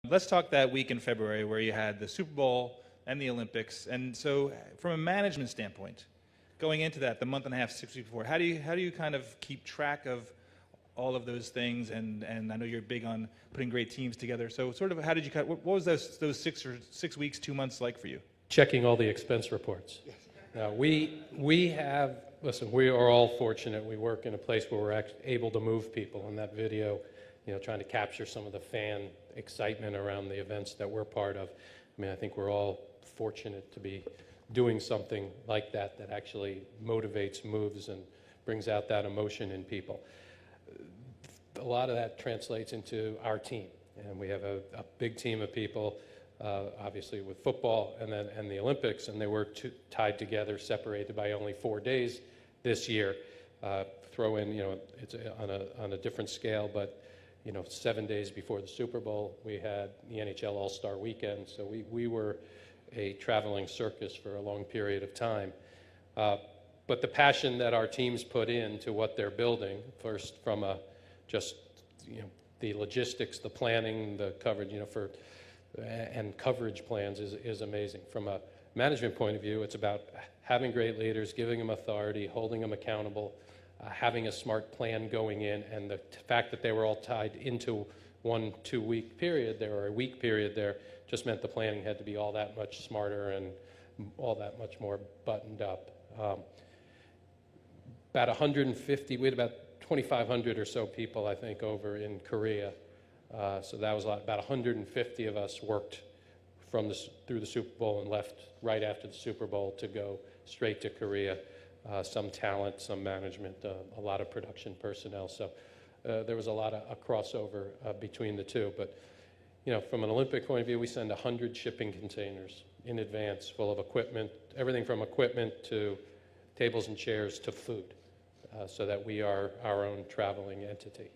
Let's talk that week in February where you had the Super Bowl and the Olympics. And so, from a management standpoint, going into that, the month and a half, 6 weeks before, how do you kind of keep track of all of those things? And I know you're big on putting great teams together. So, sort of, how did you what was those 6 weeks, 2 months like for you? Checking all the expense reports. We have, listen, we are all fortunate. We work in a place where we're able to move people. In that video, trying to capture some of the fan excitement around the events that we're part of. I mean, I think we're all fortunate to be doing something like that actually motivates, moves, and brings out that emotion in people. A lot of that translates into our team, and we have a big team of people, obviously with football and the Olympics, and they were tied together, separated by only 4 days this year. Throw in, it's on a different scale, but 7 days before the Super Bowl, we had the NHL All-Star Weekend, so we were a traveling circus for a long period of time. But the passion that our teams put into what they're building, first from the logistics, the planning, the coverage, and coverage plans is amazing. From a management point of view, it's about having great leaders, giving them authority, holding them accountable, having a smart plan going in, and the fact that they were all tied into 1 2 week period there, or a week period there, just meant the planning had to be all that much smarter and all that much more buttoned up. About 150, we had about 2,500 or so people, I think, over in Korea. So that was a lot. About 150 of us worked through the Super Bowl and left right after the Super Bowl to go straight to Korea. Some talent, some management, a lot of production personnel. So there was a lot of a crossover between the two. But from an Olympic point of view, we send 100 shipping containers in advance full of equipment, everything from equipment to tables and chairs to food, so that we are our own traveling entity.